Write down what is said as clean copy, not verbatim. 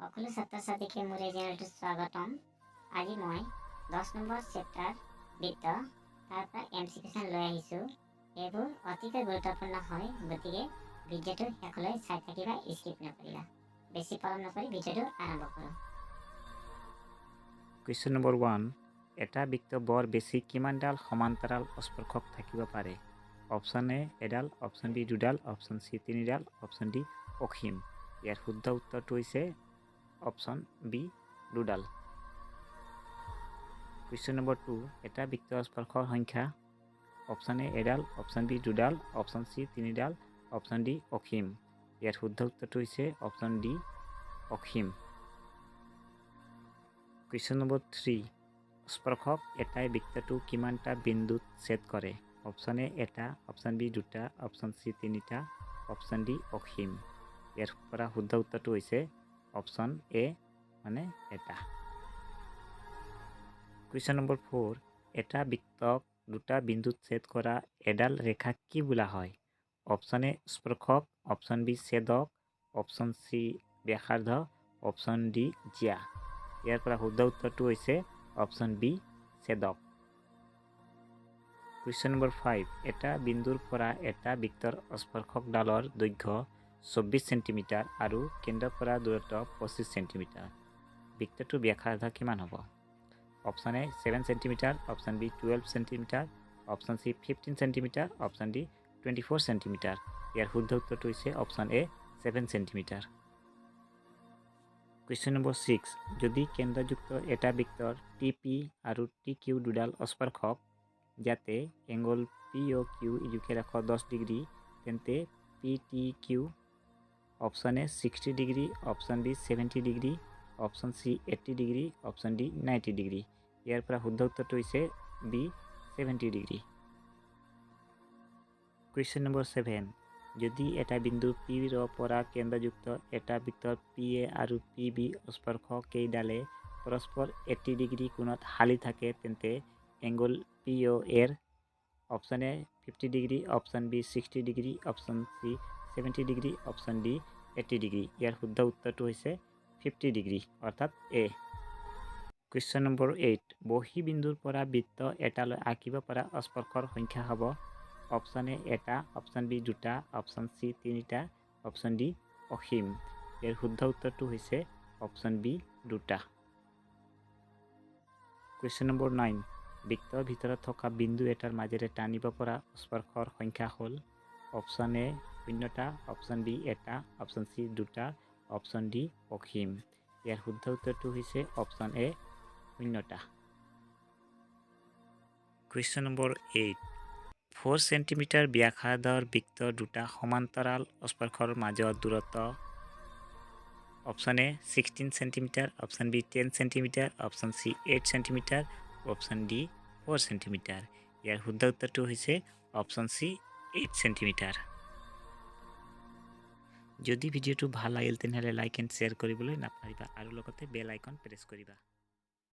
সকলো ছাত্ৰ ছাত্ৰীকে মোৰ এই চেনেলটো স্বাগতম। আজি মই 10 নম্বৰ চেপ্টাৰ বৃত্ত তাৰ পৰা এমচি কুৱেশ্যন লৈ আহিছোঁ। এইবোৰ অতিকৈ গুৰুত্বপূৰ্ণ হয়, গতিকে ভিডিঅ'টো শেষলৈ চাই থাকিবা, স্কিপ নকৰিবা। বেছি পলম নকৰি ভিডিঅ'টো আৰম্ভ কৰোঁ। কুৱেশ্যন নম্বৰ 1, এটা বৃত্ত বৰ বেছি কিমানডাল সমান্তৰাল স্পৰ্শক থাকিব পাৰে? অপশ্যন এ এডাল, অপশ্যন বি দুডাল, অপশ্যন চি তিনিডাল, অপশ্যন ডি অসীম। ইয়াৰ শুদ্ধ উত্তৰটো হৈছে অপশ্যন বি দুডাল। কুৱেশ্যন নম্বৰ 2, এটা বৃত্ত স্পৰ্শৰ সংখ্যা? অপশ্যন এ এডাল, অপশ্যন বি দুডাল, অপশ্যন চি তিনিডাল, অপশ্যন ডি অসীম। ইয়াৰ শুদ্ধ উত্তৰটো হৈছে অপশ্যন ডি অসীম। কুৱেশ্যন নম্বৰ 3, স্পৰ্শক এটাই বৃত্তটো কিমানটা বিন্দুত ছেদ কৰে? অপশ্যন এ এটা, অপশ্যন বি দুটা, অপশ্যন চি তিনিটা, অপশ্যন ডি অসীম। ইয়াৰ পৰা শুদ্ধ উত্তৰটো হৈছে অপশ্যন এ মানে এটা। কুৱেশ্যন নম্বৰ 4, এটা বৃত্তক দুটা বিন্দুত ছেদ কৰা এডাল ৰেখাক কি বোলা হয়? অপশ্যন এ স্পৰ্শক, অপশ্যন বি ছেদক, অপশ্যন চি ব্যাসাৰ্ধ, অপশ্যন ডি জ্যা। ইয়াৰ পৰা শুদ্ধ উত্তৰটো হৈছে অপশ্যন বি ছেদক। কুৱেশ্যন নম্বৰ 5, এটা বিন্দুৰ পৰা এটা বৃত্তৰ স্পৰ্শকডালৰ দৈৰ্ঘ্য 24 সেণ্টিমিটাৰ আৰু কেন্দ্ৰৰ পৰা দূৰত্ব 25 সেণ্টিমিটাৰ। বৃত্তটোৰ ব্যাসাৰ্ধ কিমান হ'ব? Option A 7 centimetre, option B 12 centimetre, option C 15 centimetre, option D 24 centimetre. ইয়াৰ শুদ্ধ উত্তৰটো হৈছে option A 7 centimetre. Question number 6, যদি কেন্দ্ৰযুক্ত এটা বৃত্তৰ টি পি আৰু টি কিউ দুডাল স্পৰ্শক, যাতে এংগল পি অ' কিউ ইজোখে 10 ডিগ্ৰী, তেন্তে P T Q option A 60 degree, option B 70 degree, option C 80 degree, option D 90 degree. ইয়াৰ পৰা শুদ্ধ উত্তৰটো হৈছে বি 70 ডিগ্ৰী। কুৱেশ্যন নম্বৰ 7, যদি এটা বিন্দু পি ৰ পৰা কেন্দ্ৰযুক্ত এটা বৃত্তৰ পি এ আৰু পি বি স্পৰ্শকেইডালে পৰস্পৰ 80 ডিগ্ৰী কোণত হালি থাকে, তেন্তে এংগল পি অ' এৰ option A 50 degree, option B 60 degree, option C 70 degree, option D 80 degree. ইয়াৰ শুদ্ধ উত্তৰটো হৈছে 50 ডিগ্ৰী অৰ্থাৎ এ। কুৱেশ্যন নম্বৰ 8, বহী বিন্দুৰ পৰা বৃত্ত এটালৈ আঁকিব পৰা স্পৰ্শৰ সংখ্যা হ'ব? অপশ্যন এ এটা, অপশ্যন বি দুটা, অপশ্যন চি তিনিটা, অপশ্যন ডি অসীম। ইয়াৰ শুদ্ধ উত্তৰটো হৈছে অপশ্যন বি দুটা। কুৱেশ্যন নম্বৰ 9, বৃত্তৰ ভিতৰত থকা বিন্দু এটাৰ মাজেৰে টানিব পৰা স্পৰ্শৰ সংখ্যা হ'ল? অপশ্যন এ শূন্যটা, অপশ্যন বি এটা, অপশ্যন চি দুটা, অপশ্যন ডি অসীম। ইয়াৰ শুদ্ধ উত্তৰটো হৈছে অপশ্যন এ শূন্যটা। কুৱেশ্যন নম্বৰ 8, 4 সেণ্টিমিটাৰ ব্যাসাৰ্ধৰ বৃত্তৰ দুটা সমান্তৰাল স্পৰ্শৰ মাজৰ দূৰত্ব? Option A 16 centimetre, option B 10 centimetre, option C 8 centimetre, option D 4 centimetre. ইয়াৰ শুদ্ধ উত্তৰটো হৈছে অপশ্যন চি 8 সেণ্টিমিটাৰ। যদি ভিডিঅ'টো ভাল লাগিল তেনেহ'লে লাইক এণ্ড শ্বেয়াৰ কৰিবলৈ নাপাহৰিবা আৰু লগতে বেল আইকন প্ৰেছ কৰিবা।